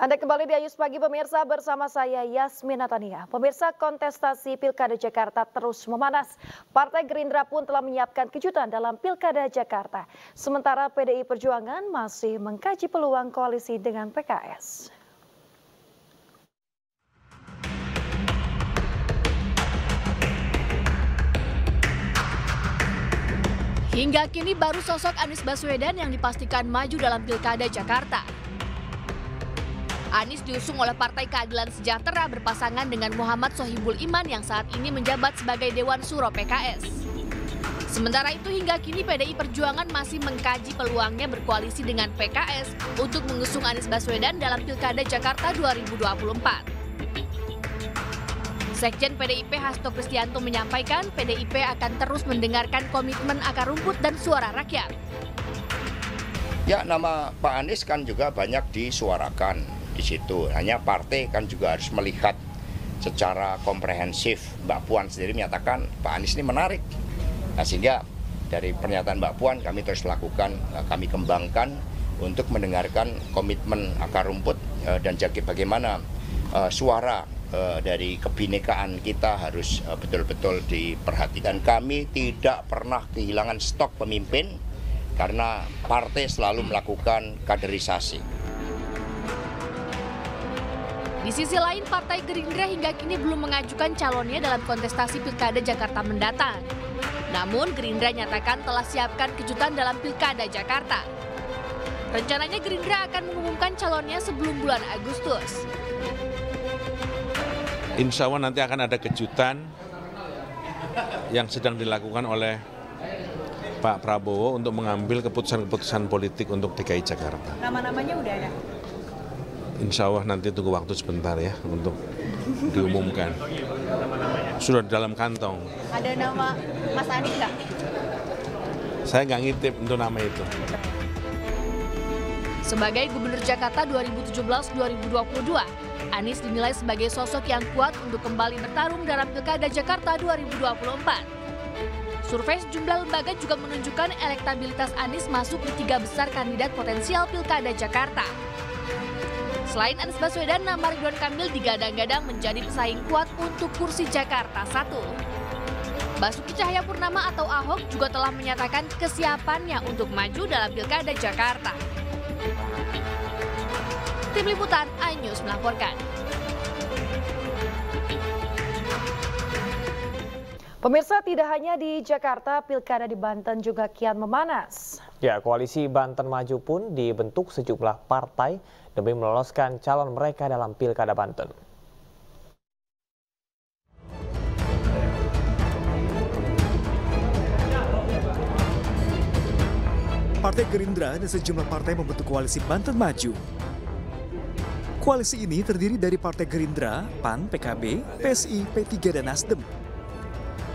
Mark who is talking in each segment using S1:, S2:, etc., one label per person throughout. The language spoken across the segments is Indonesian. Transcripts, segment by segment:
S1: Anda kembali di Ayus Pagi pemirsa bersama saya Yasmin Natania. Pemirsa, kontestasi Pilkada Jakarta terus memanas. Partai Gerindra pun telah menyiapkan kejutan dalam Pilkada Jakarta. Sementara PDI Perjuangan masih mengkaji peluang koalisi dengan PKS.
S2: Hingga kini baru sosok Anies Baswedan yang dipastikan maju dalam Pilkada Jakarta. Anies diusung oleh Partai Keadilan Sejahtera berpasangan dengan Muhammad Sohibul Iman yang saat ini menjabat sebagai Dewan Suro PKS. Sementara itu hingga kini PDI Perjuangan masih mengkaji peluangnya berkoalisi dengan PKS untuk mengusung Anies Baswedan dalam Pilkada Jakarta 2024. Sekjen PDIP Hasto Kristianto menyampaikan PDIP akan terus mendengarkan komitmen akar rumput dan suara rakyat.
S3: Ya, nama Pak Anies kan juga banyak disuarakan di situ. Hanya partai kan juga harus melihat secara komprehensif. Mbak Puan sendiri menyatakan Pak Anies ini menarik. Nah, sehingga dari pernyataan Mbak Puan kami terus lakukan, kami kembangkan untuk mendengarkan komitmen akar rumput dan bagaimana suara dari kebinekaan kita harus betul-betul diperhatikan. Kami tidak pernah kehilangan stok pemimpin karena partai selalu melakukan kaderisasi.
S2: Di sisi lain, Partai Gerindra hingga kini belum mengajukan calonnya dalam kontestasi Pilkada Jakarta mendatang. Namun, Gerindra nyatakan telah siapkan kejutan dalam Pilkada Jakarta. Rencananya Gerindra akan mengumumkan calonnya sebelum bulan Agustus.
S4: Insya Allah nanti akan ada kejutan yang sedang dilakukan oleh Pak Prabowo untuk mengambil keputusan-keputusan politik untuk DKI Jakarta.
S5: Nama-namanya udah ada?
S4: Insya Allah nanti tunggu waktu sebentar ya untuk diumumkan. Sudah dalam kantong.
S5: Ada nama Mas Anies nggak?
S4: Saya nggak ngintip untuk nama itu.
S2: Sebagai Gubernur Jakarta 2017-2022, Anies dinilai sebagai sosok yang kuat untuk kembali bertarung dalam Pilkada Jakarta 2024. Survei sejumlah lembaga juga menunjukkan elektabilitas Anies masuk di 3 besar kandidat potensial Pilkada Jakarta. Selain Anies Baswedan, nama Ridwan Kamil digadang-gadang menjadi pesaing kuat untuk kursi Jakarta 1. Basuki Cahayapurnama atau Ahok juga telah menyatakan kesiapannya untuk maju dalam Pilkada Jakarta. Tim Liputan iNews melaporkan.
S1: Pemirsa, tidak hanya di Jakarta, Pilkada di Banten juga kian memanas.
S6: Ya, koalisi Banten Maju pun dibentuk sejumlah partai demi meloloskan calon mereka dalam Pilkada Banten.
S7: Partai Gerindra dan sejumlah partai membentuk koalisi Banten Maju. Koalisi ini terdiri dari Partai Gerindra, PAN, PKB, PSI, P3, dan Nasdem.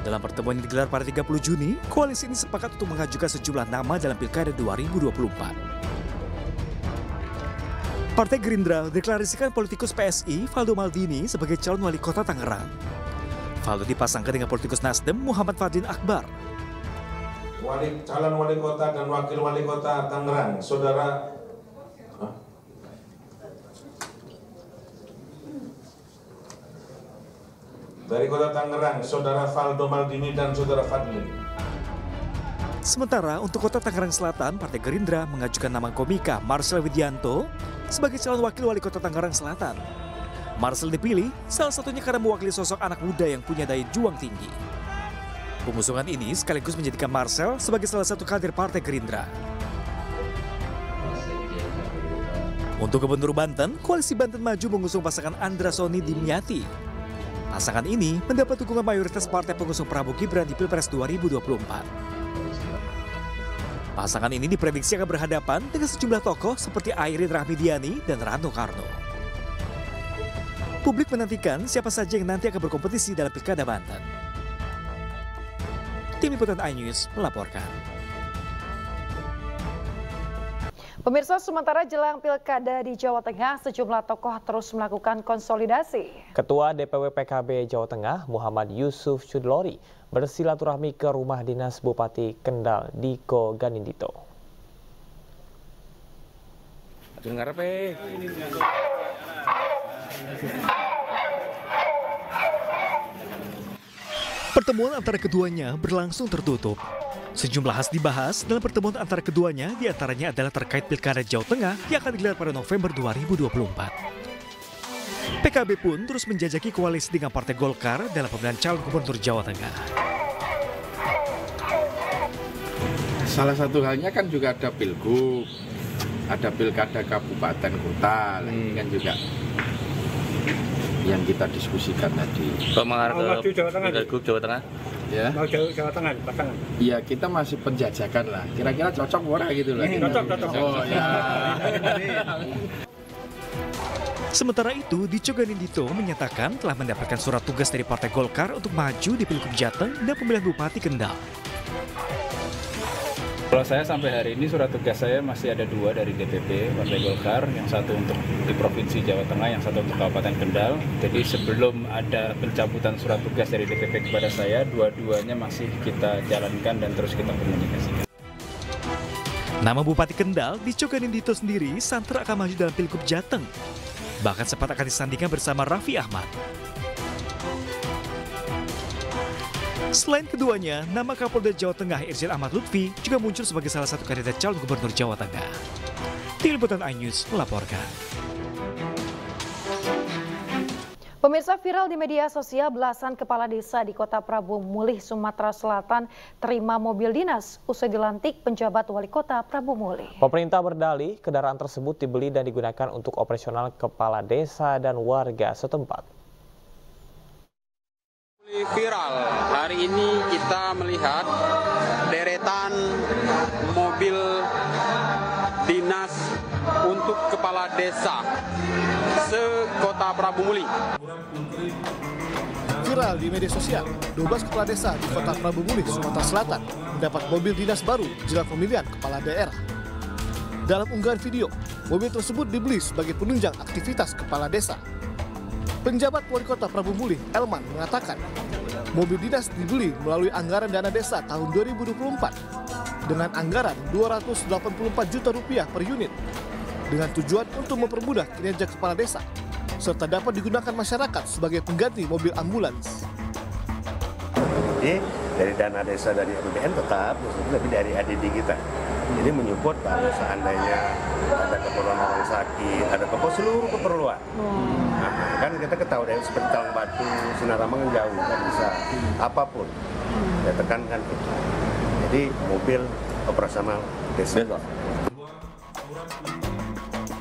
S7: Dalam pertemuan yang digelar pada 30 Juni, koalisi ini sepakat untuk mengajukan sejumlah nama dalam Pilkada 2024. Partai Gerindra deklarasikan politikus PSI, Valdo Maldini, sebagai calon wali kota Tangerang. Valdo dipasangkan dengan politikus Nasdem, Muhammad Fadlin Akbar.
S4: Calon wali kota dan wakil wali kota Tangerang, saudara dari kota Tangerang, saudara Valdo Maldini dan saudara Fadlin.
S7: Sementara untuk kota Tangerang Selatan, Partai Gerindra mengajukan nama komika Marcel Widianto sebagai calon wakil wali kota Tangerang Selatan. Marcel dipilih salah satunya karena mewakili sosok anak muda yang punya daya juang tinggi. Pengusungan ini sekaligus menjadikan Marcel sebagai salah satu kader Partai Gerindra. Untuk Gubernur Banten, koalisi Banten Maju mengusung pasangan Andra Soni Dimyati. Pasangan ini mendapat dukungan mayoritas partai pengusung Prabowo Gibran di Pilpres 2024. Pasangan ini diprediksi akan berhadapan dengan sejumlah tokoh seperti Airin Rahmidiani dan Rano Karno. Publik menantikan siapa saja yang nanti akan berkompetisi dalam Pilkada Banten. Tim Liputan iNews melaporkan.
S1: Pemirsa, sementara jelang Pilkada di Jawa Tengah, sejumlah tokoh terus melakukan konsolidasi.
S6: Ketua DPW PKB Jawa Tengah, Muhammad Yusuf Chudlori, bersilaturahmi ke rumah dinas Bupati Kendal, Diko Ganindito.
S7: Pertemuan antara keduanya berlangsung tertutup. Sejumlah hal dibahas dalam pertemuan antara keduanya, diantaranya adalah terkait Pilkada Jawa Tengah yang akan digelar pada November 2024. PKB pun terus menjajaki koalisi dengan Partai Golkar dalam pemilihan calon gubernur Jawa Tengah.
S8: Salah satu halnya kan juga ada pilgub, ada pilkada kabupaten kota, ini kan juga yang kita diskusikan tadi.
S9: Kok mengarah ke pilgub Jawa Tengah?
S8: Ya.
S10: Mau Jawa Tengah pasangan?
S8: Iya, kita masih penjajakan lah. Kira-kira cocok ora gitu lah.
S10: Cocok.
S8: Oh ya.
S7: Sementara itu, Dico Ganindito menyatakan telah mendapatkan surat tugas dari Partai Golkar untuk maju di Pilgub Jateng dan pemilihan Bupati Kendal.
S11: Kalau saya sampai hari ini surat tugas saya masih ada 2 dari DPP Partai Golkar, yang satu untuk di Provinsi Jawa Tengah, yang satu untuk Kabupaten Kendal. Jadi sebelum ada pencabutan surat tugas dari DPP kepada saya, dua-duanya masih kita jalankan dan terus kita komunikasikan.
S7: Nama Bupati Kendal, Dico Ganindito sendiri santer akan maju dalam Pilgub Jateng. Bahkan sempat akan disandingkan bersama Raffi Ahmad. Selain keduanya, nama Kapolda Jawa Tengah Irjen Ahmad Lutfi juga muncul sebagai salah satu kandidat calon gubernur Jawa Tengah. Tim Liputan iNews melaporkan.
S1: Pemirsa, viral di media sosial, belasan kepala desa di Kota Prabu Mulih, Sumatera Selatan terima mobil dinas usai dilantik penjabat wali kota Prabu Mulih.
S6: Pemerintah berdalih kendaraan tersebut dibeli dan digunakan untuk operasional kepala desa dan warga setempat.
S12: Viral, hari ini kita melihat deretan mobil dinas untuk kepala desa se-Kota Prabu Mulih.
S13: Viral di media sosial, 12 kepala desa di Kota Prabu Mulih, Sumatera Selatan mendapat mobil dinas baru jelang pemilihan kepala daerah. Dalam unggahan video, mobil tersebut dibeli sebagai penunjang aktivitas kepala desa. Penjabat Wali Kota Prabu Mulih, Elman, mengatakan mobil dinas dibeli melalui anggaran dana desa tahun 2024 dengan anggaran Rp284 juta per unit dengan tujuan untuk mempermudah kinerja kepala desa serta dapat digunakan masyarakat sebagai pengganti mobil ambulans.
S14: Jadi dari dana desa dari APBN tetap, tapi dari ADD kita. Jadi menyupport kalau seandainya ada keperluan orang sakit, ada seluruh keperluan. Nah, kan kita ketahui dari seperti Talang Batu, Sinarama kan jauh, kan bisa apapun. Ya tekankan itu. Jadi mobil operasional desa.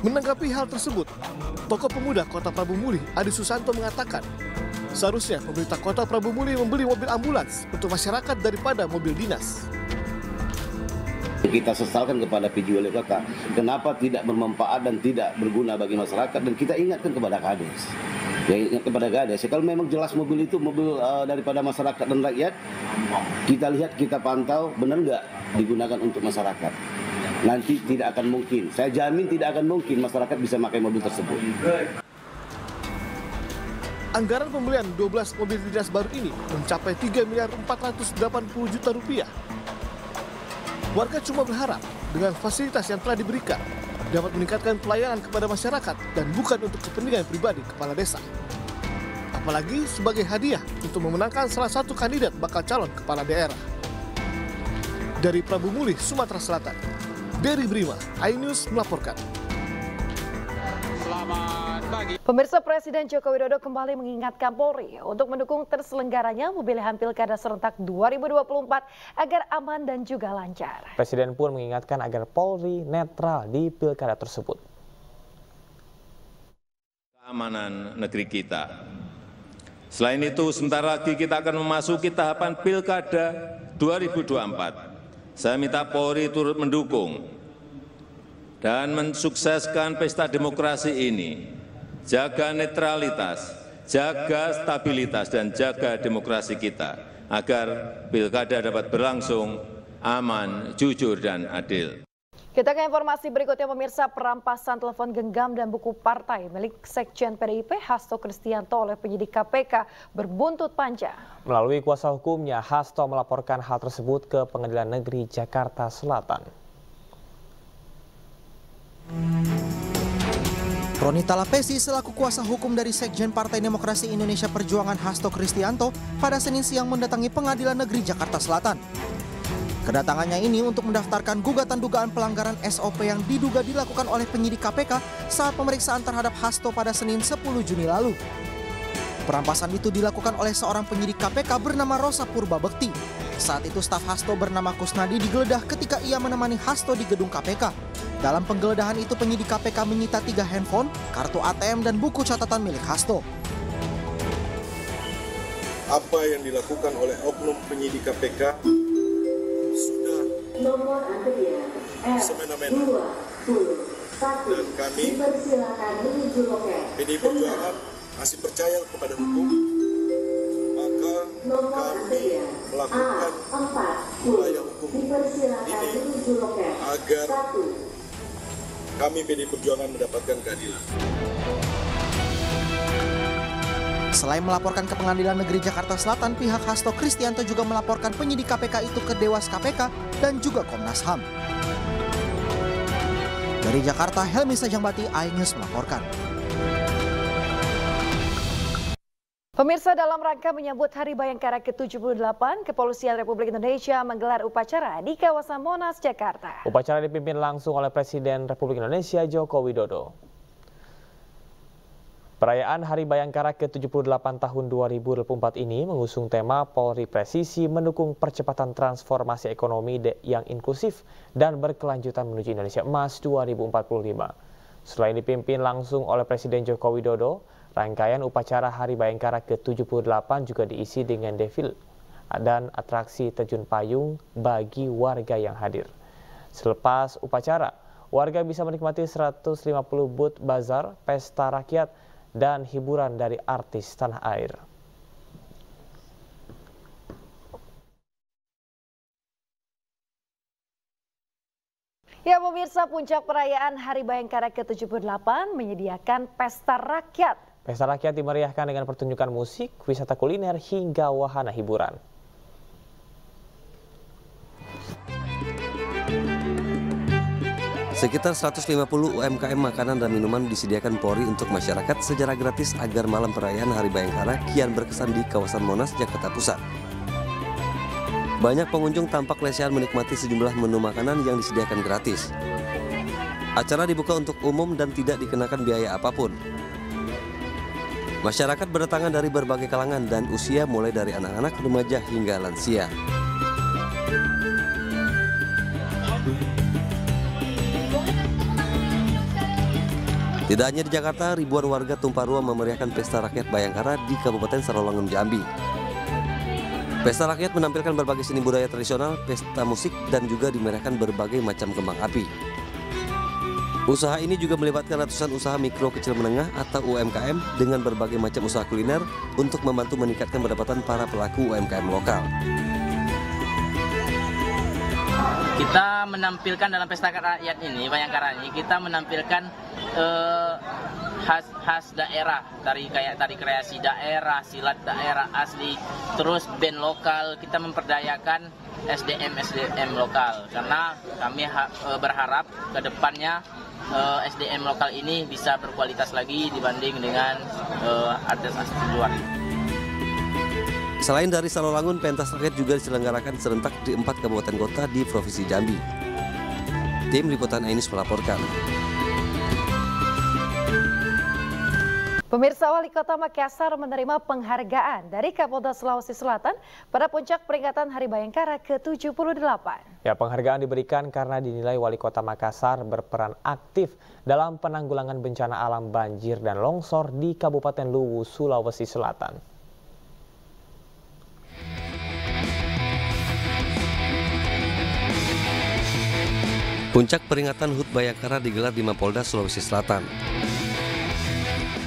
S13: Menanggapi hal tersebut, tokoh pemuda Kota Prabu Mulih, Adi Susanto, mengatakan seharusnya pemerintah Kota Prabu Mulih membeli mobil ambulans untuk masyarakat daripada mobil dinas.
S15: Kita sesalkan kepada PJ Wali Kota, kenapa tidak bermanfaat dan tidak berguna bagi masyarakat, dan kita ingatkan kepada Kades. Ya, ingat kepada Kades, kalau memang jelas mobil itu mobil daripada masyarakat dan rakyat, kita lihat, kita pantau, benar nggak digunakan untuk masyarakat. Nanti tidak akan mungkin, saya jamin tidak akan mungkin masyarakat bisa pakai mobil tersebut.
S13: Anggaran pembelian 12 mobil dinas baru ini mencapai Rp3.480 juta. Warga cuma berharap dengan fasilitas yang telah diberikan dapat meningkatkan pelayanan kepada masyarakat dan bukan untuk kepentingan pribadi kepala desa. Apalagi sebagai hadiah untuk memenangkan salah satu kandidat bakal calon kepala daerah. Dari Prabu Mulih, Sumatera Selatan, Berry Brima, iNews melaporkan.
S1: Pemirsa, Presiden Joko Widodo kembali mengingatkan Polri untuk mendukung terselenggaranya pemilihan Pilkada serentak 2024 agar aman dan juga lancar.
S6: Presiden pun mengingatkan agar Polri netral di pilkada tersebut.
S16: Keamanan negeri kita. Selain itu, sebentar lagi kita akan memasuki tahapan Pilkada 2024. Saya minta Polri turut mendukung dan mensukseskan pesta demokrasi ini. Jaga netralitas, jaga stabilitas, dan jaga demokrasi kita agar pilkada dapat berlangsung aman, jujur, dan adil.
S1: Kita ke informasi berikutnya, pemirsa. Perampasan telepon genggam dan buku partai milik Sekjen PDIP Hasto Kristianto oleh penyidik KPK berbuntut panjang.
S6: Melalui kuasa hukumnya, Hasto melaporkan hal tersebut ke Pengadilan Negeri Jakarta Selatan.
S10: Roni Talapesi selaku kuasa hukum dari Sekjen Partai Demokrasi Indonesia Perjuangan Hasto Kristianto pada Senin siang mendatangi Pengadilan Negeri Jakarta Selatan. Kedatangannya ini untuk mendaftarkan gugatan dugaan pelanggaran SOP yang diduga dilakukan oleh penyidik KPK saat pemeriksaan terhadap Hasto pada Senin 10 Juni lalu. Perampasan itu dilakukan oleh seorang penyidik KPK bernama Rosa Purbabekti. Saat itu staf Hasto bernama Kusnadi digeledah ketika ia menemani Hasto di gedung KPK. Dalam penggeledahan itu penyidik KPK menyita 3 handphone, kartu ATM dan buku catatan milik Hasto.
S17: Apa yang dilakukan oleh oknum penyidik KPK sudah semena-mena. Dan kami PDI Perjuangan masih percaya kepada hukum, maka kami melakukan upaya hukum ini agar kami PDI Perjuangan mendapatkan keadilan.
S10: Selain melaporkan ke Pengadilan Negeri Jakarta Selatan, pihak Hasto Kristianto juga melaporkan penyidik KPK itu ke Dewas KPK dan juga Komnas HAM. Dari Jakarta, Helmi Sajangbati, iNews melaporkan.
S1: Pemirsa, dalam rangka menyambut Hari Bayangkara ke-78, Kepolisian Republik Indonesia menggelar upacara di kawasan Monas, Jakarta.
S6: Upacara dipimpin langsung oleh Presiden Republik Indonesia Joko Widodo. Perayaan Hari Bayangkara ke-78 tahun 2024 ini mengusung tema Polri Presisi mendukung percepatan transformasi ekonomi yang inklusif dan berkelanjutan menuju Indonesia Emas 2045. Selain dipimpin langsung oleh Presiden Joko Widodo, rangkaian upacara Hari Bayangkara ke-78 juga diisi dengan defil dan atraksi terjun payung bagi warga yang hadir. Selepas upacara, warga bisa menikmati 150 booth bazar, pesta rakyat, dan hiburan dari artis tanah air.
S1: Ya pemirsa, puncak perayaan Hari Bayangkara ke-78 menyediakan pesta rakyat.
S6: Pesta rakyat dimeriahkan dengan pertunjukan musik, wisata kuliner, hingga wahana hiburan.
S18: Sekitar 150 UMKM makanan dan minuman disediakan Polri untuk masyarakat secara gratis agar malam perayaan Hari Bayangkara kian berkesan di kawasan Monas, Jakarta Pusat. Banyak pengunjung tampak lesehan menikmati sejumlah menu makanan yang disediakan gratis. Acara dibuka untuk umum dan tidak dikenakan biaya apapun. Masyarakat berdatangan dari berbagai kalangan dan usia mulai dari anak-anak, remaja hingga lansia. Tidak hanya di Jakarta, ribuan warga tumpah ruah memeriahkan Pesta Rakyat Bayangkara di Kabupaten Sarolangun, Jambi. Pesta rakyat menampilkan berbagai seni budaya tradisional, pesta musik, dan juga dimeriahkan berbagai macam kembang api. Usaha ini juga melibatkan ratusan usaha mikro kecil menengah atau UMKM dengan berbagai macam usaha kuliner untuk membantu meningkatkan pendapatan para pelaku UMKM lokal.
S19: Kita menampilkan dalam Pesta Rakyat ini, Bayangkara ini, kita menampilkan khas daerah, tari kreasi daerah, silat daerah asli, terus band lokal. Kita memperdayakan SDM lokal karena kami berharap ke depannya SDM lokal ini bisa berkualitas lagi dibanding dengan artis-artis luar.
S18: Selain dari Sarolangun, pentas rakyat juga diselenggarakan serentak di 4 kabupaten kota di Provinsi Jambi. Tim Liputan iNews melaporkan.
S1: Pemirsa, Wali Kota Makassar menerima penghargaan dari Kapolda Sulawesi Selatan pada puncak peringatan Hari Bayangkara ke-78.
S6: Ya, penghargaan diberikan karena dinilai Wali Kota Makassar berperan aktif dalam penanggulangan bencana alam banjir dan longsor di Kabupaten Luwu, Sulawesi Selatan.
S18: Puncak peringatan HUT Bayangkara digelar di Mapolda, Sulawesi Selatan.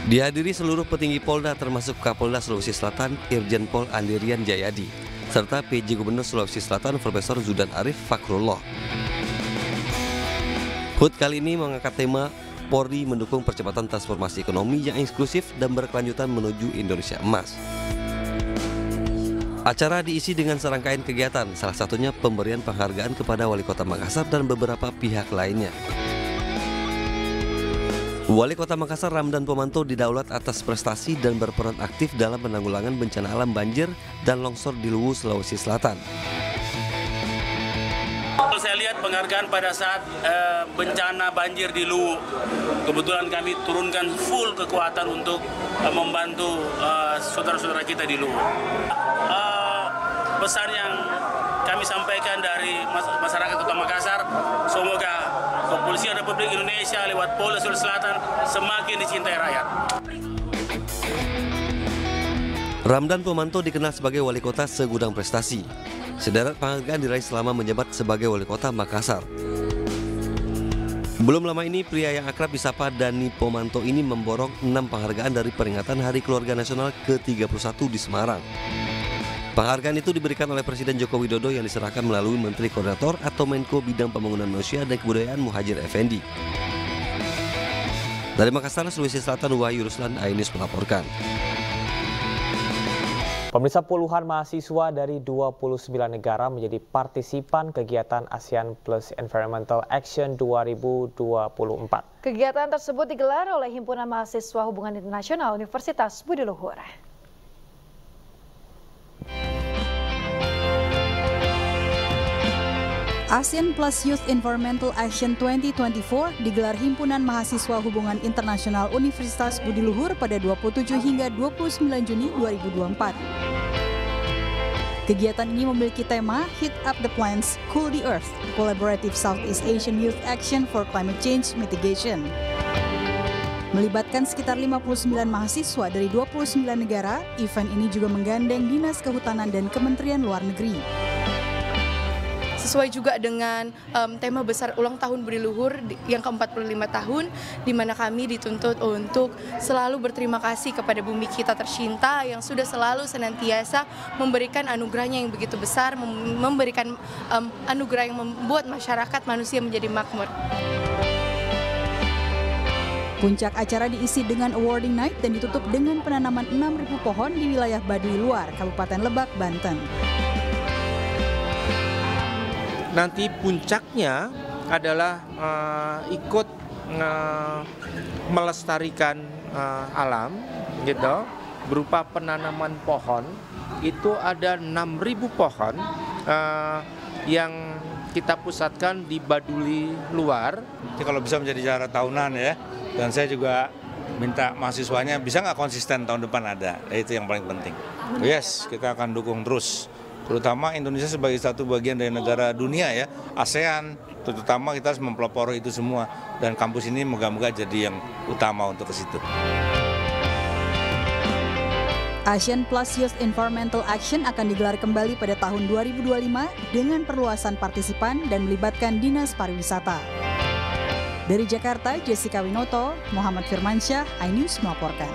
S18: Dihadiri seluruh petinggi Polda termasuk Kapolda Sulawesi Selatan Irjen Pol Andirian Jayadi, serta PJ Gubernur Sulawesi Selatan Profesor Zudan Arif Fakrullah. HUT kali ini mengangkat tema Polri mendukung percepatan transformasi ekonomi yang inklusif dan berkelanjutan menuju Indonesia Emas. Acara diisi dengan serangkaian kegiatan, salah satunya pemberian penghargaan kepada Wali Kota Makassar dan beberapa pihak lainnya. Wali Kota Makassar Ramdan Pomanto didaulat atas prestasi dan berperan aktif dalam penanggulangan bencana alam banjir dan longsor di Luwu, Sulawesi Selatan.
S20: Saya lihat penghargaan pada saat bencana banjir di Luwu. Kebetulan kami turunkan full kekuatan untuk membantu saudara-saudara kita di Luwu. Pesan yang kami sampaikan dari masyarakat Kota Makassar, semoga Kepolisian Republik Indonesia lewat Polda Sulawesi Selatan semakin dicintai rakyat.
S18: Ramdan Pomanto dikenal sebagai wali kota segudang prestasi. Sederet penghargaan diraih selama menjabat sebagai wali kota Makassar. Belum lama ini, pria yang akrab disapa Dani Pomanto ini memborong 6 penghargaan dari peringatan Hari Keluarga Nasional ke-31 di Semarang. Penghargaan itu diberikan oleh Presiden Joko Widodo yang diserahkan melalui Menteri Koordinator atau Menko Bidang Pembangunan Manusia dan Kebudayaan Muhadjir Effendi. Dari Makassar, Sulawesi Selatan, Wahyu Ruslan, Ainews melaporkan.
S6: Pemirsa, puluhan mahasiswa dari 29 negara menjadi partisipan kegiatan ASEAN Plus Environmental Action 2024.
S1: Kegiatan tersebut digelar oleh Himpunan Mahasiswa Hubungan Internasional Universitas Budi Luhur.
S21: ASEAN Plus Youth Environmental Action 2024 digelar Himpunan Mahasiswa Hubungan Internasional Universitas Budi Luhur pada 27 hingga 29 Juni 2024. Kegiatan ini memiliki tema Heat Up the Plants, Cool the Earth, Collaborative Southeast Asian Youth Action for Climate Change Mitigation. Melibatkan sekitar 59 mahasiswa dari 29 negara, event ini juga menggandeng Dinas Kehutanan dan Kementerian Luar Negeri.
S22: Sesuai juga dengan tema besar ulang tahun Budi Luhur yang ke-45 tahun, di mana kami dituntut untuk selalu berterima kasih kepada bumi kita tercinta yang sudah selalu senantiasa memberikan anugerahnya yang begitu besar, memberikan anugerah yang membuat masyarakat manusia menjadi makmur.
S21: Puncak acara diisi dengan awarding night dan ditutup dengan penanaman 6.000 pohon di wilayah Baduy Luar, Kabupaten Lebak, Banten.
S23: Nanti puncaknya adalah ikut melestarikan alam, gitu, berupa penanaman pohon. Itu ada 6.000 pohon yang kita pusatkan di Baduy Luar.
S4: Jadi kalau bisa menjadi acara tahunan ya, dan saya juga minta mahasiswanya bisa nggak konsisten tahun depan ada, itu yang paling penting. Yes, kita akan dukung terus. Terutama Indonesia sebagai satu bagian dari negara dunia ya, ASEAN, terutama kita harus mempelopori itu semua. Dan kampus ini moga-moga jadi yang utama untuk ke situ.
S21: ASEAN Plus Youth Environmental Action akan digelar kembali pada tahun 2025 dengan perluasan partisipan dan melibatkan Dinas Pariwisata. Dari Jakarta, Jessica Winoto, Muhammad Firmansyah, iNews melaporkan.